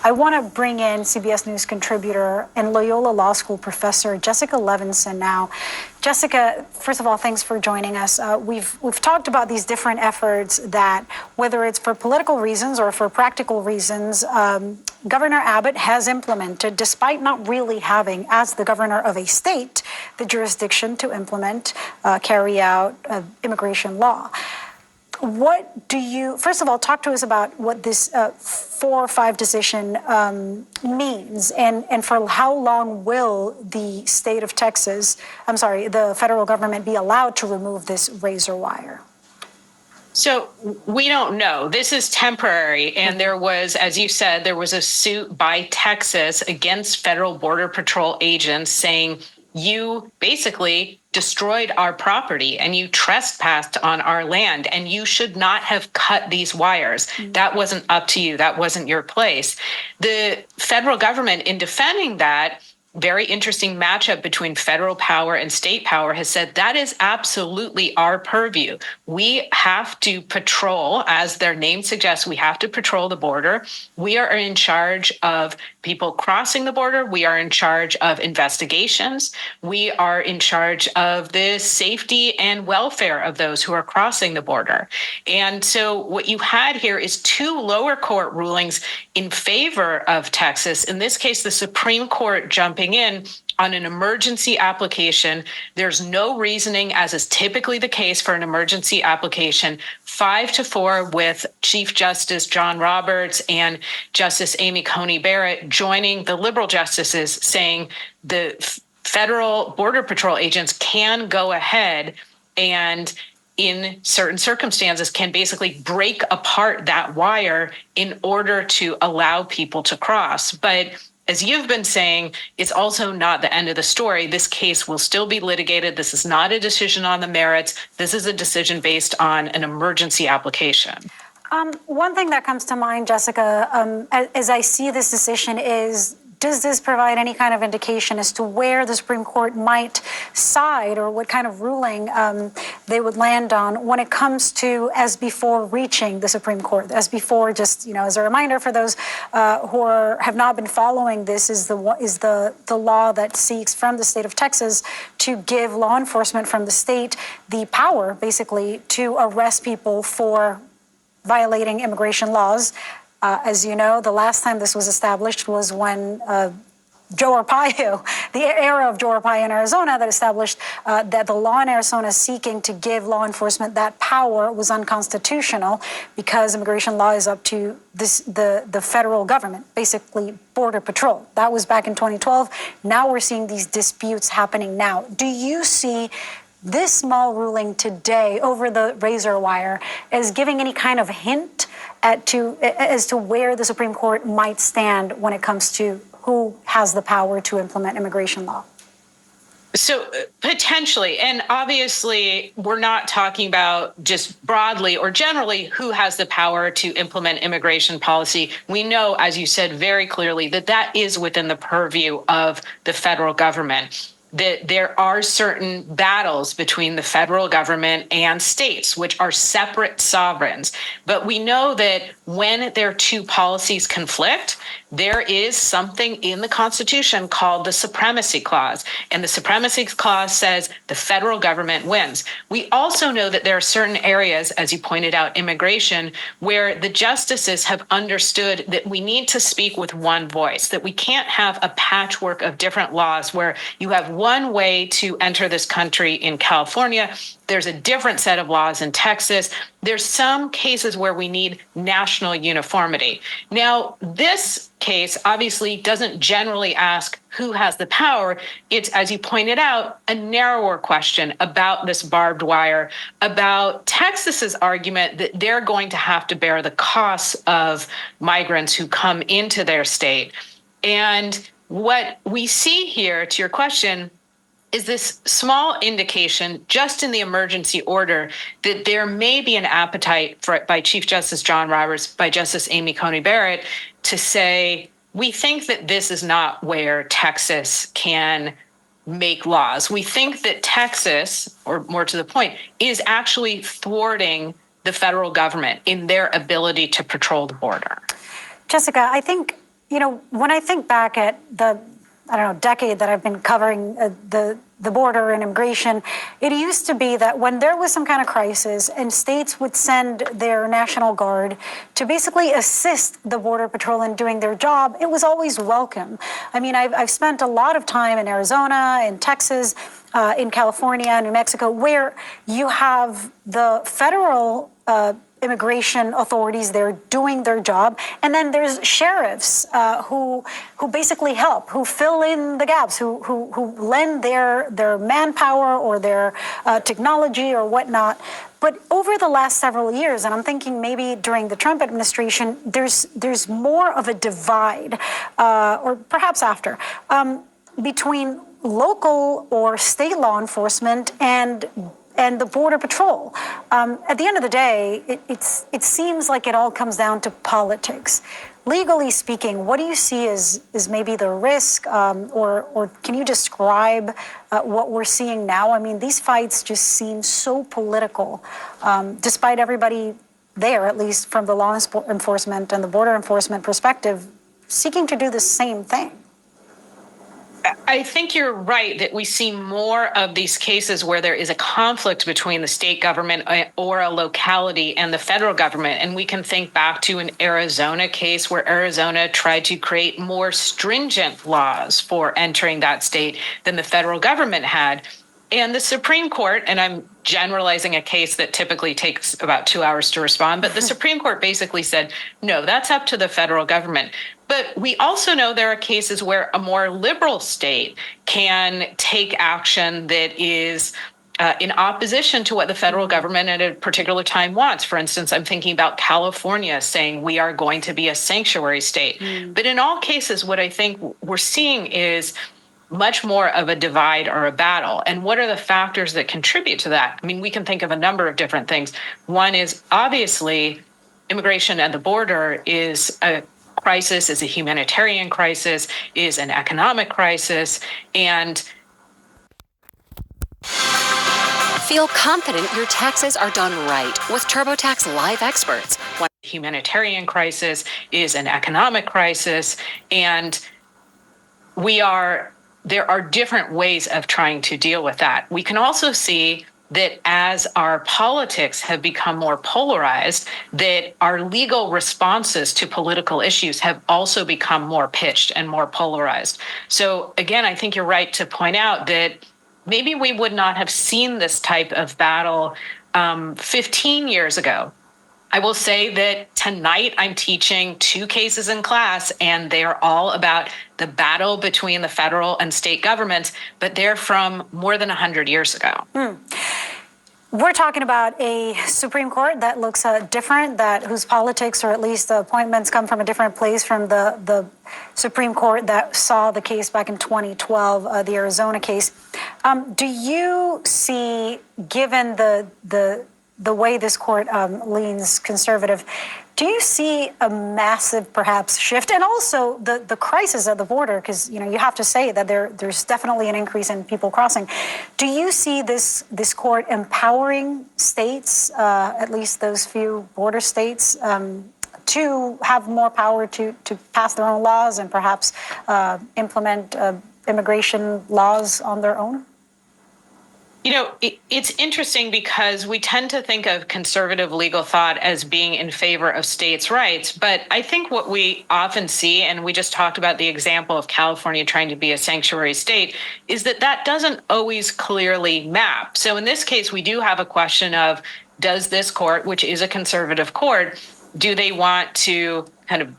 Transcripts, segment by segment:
I want to bring in CBS News contributor and Loyola Law School professor Jessica Levinson now. Jessica, first of all, thanks for joining us. We've talked about these different efforts that, whether it's for political reasons or for practical reasons, Governor Abbott has implemented, despite not really having, as the governor of a state, the jurisdiction to implement, carry out immigration law. What do you, first of all, talk to us about what this 4-5 decision means, and for how long will the state of Texas, the federal government be allowed to remove this razor wire? So we don't know. This is temporary. And there was, as you said, there was a suit by Texas against federal Border Patrol agents saying, you basically destroyed our property and you trespassed on our land and you should not have cut these wires. That wasn't up to you. That wasn't your place. The federal government, in defending that, very interesting matchup between federal power and state power, has said that is absolutely our purview. We have to patrol, as their name suggests, we have to patrol the border. We are in charge of people crossing the border. We are in charge of investigations. We are in charge of the safety and welfare of those who are crossing the border. And so what you had here is two lower court rulings in favor of Texas. In this case, the Supreme Court jumping in on an emergency application. There's no reasoning, as is typically the case for an emergency application, 5-4 with Chief Justice John Roberts and Justice Amy Coney Barrett joining the liberal justices, saying the federal Border Patrol agents can go ahead and in certain circumstances can basically break apart that wire in order to allow people to cross. But as you've been saying, it's also not the end of the story. This case will still be litigated. This is not a decision on the merits. This is a decision based on an emergency application. One thing that comes to mind, Jessica, as I see this decision is, does this provide any kind of indication as to where the Supreme Court might side or what kind of ruling they would land on when it comes to SB 4 reaching the Supreme Court? SB 4, just as a reminder for those who have not been following this, is the law that seeks from the state of Texas to give law enforcement from the state the power, basically, to arrest people for violating immigration laws. As you know, the last time this was established was when Joe Arpaio, the era of Joe Arpaio in Arizona, that established that the law in Arizona seeking to give law enforcement that power was unconstitutional because immigration law is up to the federal government, basically Border Patrol. That was back in 2012. Now we're seeing these disputes happening now. Do you see this small ruling today over the razor wire as giving any kind of hint as to where the Supreme Court might stand when it comes to who has the power to implement immigration law? So potentially, and obviously, we're not talking about just broadly or generally who has the power to implement immigration policy. We know, as you said very clearly, that is within the purview of the federal government. That there are certain battles between the federal government and states, which are separate sovereigns. But we know that when their two policies conflict, there is something in the Constitution called the Supremacy Clause. And the Supremacy Clause says the federal government wins. We also know that there are certain areas, as you pointed out, immigration, where the justices have understood that we need to speak with one voice, that we can't have a patchwork of different laws where you have one way to enter this country in California. There's a different set of laws in Texas. There's some cases where we need national uniformity. Now, this case obviously doesn't generally ask who has the power. It's, as you pointed out, a narrower question about this barbed wire, about Texas's argument that they're going to have to bear the costs of migrants who come into their state. And what we see here, to your question, is this small indication just in the emergency order that there may be an appetite by Chief Justice John Roberts, by Justice Amy Coney Barrett, to say, we think that this is not where Texas can make laws. We think that Texas, or more to the point, is actually thwarting the federal government in their ability to patrol the border. Jessica, I think when I think back at the, I don't know, decade that I've been covering the border and immigration, it used to be that when there was some kind of crisis and states would send their National Guard to basically assist the Border Patrol in doing their job, it was always welcome. I mean, I've spent a lot of time in Arizona, in Texas, in California, New Mexico, where you have the federal immigration authorities there doing their job, and then there's sheriffs who basically help, who fill in the gaps, who lend their manpower or their technology or whatnot. But over the last several years, and I'm thinking maybe during the Trump administration, there's more of a divide, or perhaps after, between local or state law enforcement and the Border Patrol. At the end of the day, it seems like it all comes down to politics. Legally speaking, what do you see as maybe the risk, or can you describe what we're seeing now? I mean, these fights just seem so political, despite everybody there, at least from the law enforcement and the border enforcement perspective, seeking to do the same thing. I think you're right that we see more of these cases where there is a conflict between the state government or a locality and the federal government. And we can think back to an Arizona case where Arizona tried to create more stringent laws for entering that state than the federal government had. And the Supreme Court, and I'm generalizing a case that typically takes about 2 hours to respond, but the Supreme Court basically said, no, that's up to the federal government. But we also know there are cases where a more liberal state can take action that is in opposition to what the federal government at a particular time wants. For instance, I'm thinking about California saying we are going to be a sanctuary state. But in all cases, what I think we're seeing is much more of a divide or a battle. And what are the factors that contribute to that? I mean, we can think of a number of different things. One is obviously immigration at the border is a crisis, is a humanitarian crisis, is an economic crisis, and feel confident your taxes are done right with TurboTax Live experts. One humanitarian crisis is an economic crisis, and there are different ways of trying to deal with that. We can also see that as our politics have become more polarized, that our legal responses to political issues have also become more pitched and more polarized. So again, I think you're right to point out that maybe we would not have seen this type of battle 15 years ago. I will say that tonight I'm teaching 2 cases in class, and they are all about the battle between the federal and state governments, but they're from more than 100 years ago. We're talking about a Supreme Court that looks different, whose politics, or at least the appointments, come from a different place from the Supreme Court that saw the case back in 2012, the Arizona case. Do you see, given the way this court leans conservative, do you see a massive, perhaps, shift? And also the crisis at the border, because you have to say that there's definitely an increase in people crossing. Do you see this court empowering states, at least those few border states, to have more power to pass their own laws and perhaps implement immigration laws on their own? It's interesting because we tend to think of conservative legal thought as being in favor of states' rights. But I think what we often see, and we just talked about the example of California trying to be a sanctuary state, is that doesn't always clearly map. So in this case, we do have a question of, does this court, which is a conservative court, do they want to kind of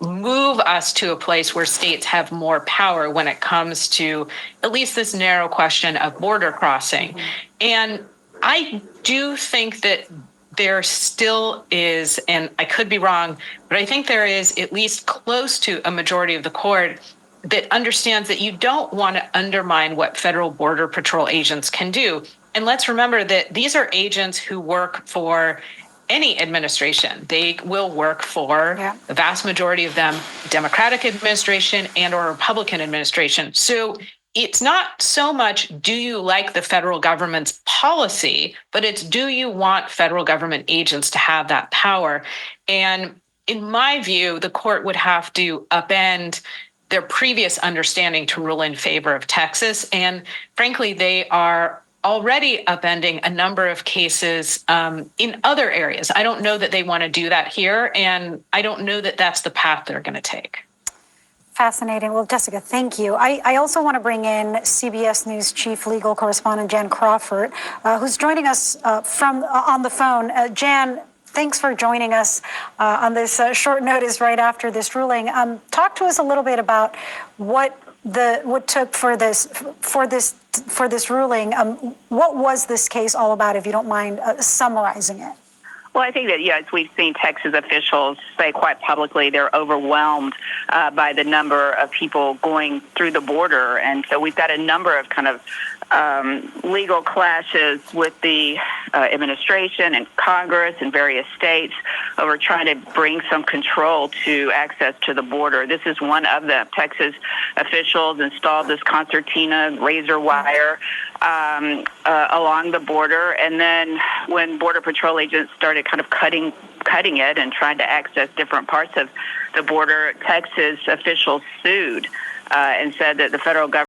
move us to a place where states have more power when it comes to at least this narrow question of border crossing? And I do think that there still is, and I could be wrong, but I think there is at least close to a majority of the court that understands that you don't want to undermine what federal border patrol agents can do. And let's remember that these are agents who work for any administration. They will work for the vast majority of them, Democratic administration and or Republican administration. So it's not so much, do you like the federal government's policy, but it's, do you want federal government agents to have that power? And in my view, the court would have to upend their previous understanding to rule in favor of Texas. And frankly, they are already upending a number of cases in other areas. I don't know that they want to do that here, and I don't know that that's the path they're going to take. Fascinating. Well, Jessica, thank you. I also want to bring in CBS News chief legal correspondent Jan Crawford, who's joining us on the phone. Jan, thanks for joining us on this short notice right after this ruling. Talk to us a little bit about what took for this ruling. What was this case all about, if you don't mind summarizing it? Well, I think that, as we've seen Texas officials say quite publicly, they're overwhelmed by the number of people going through the border. And so we've got a number of kind of legal clashes with the administration and Congress and various states over trying to bring some control to access to the border. This is one of them. Texas officials installed this concertina razor wire along the border, and then when Border Patrol agents started kind of cutting it and trying to access different parts of the border, Texas officials sued and said that the federal government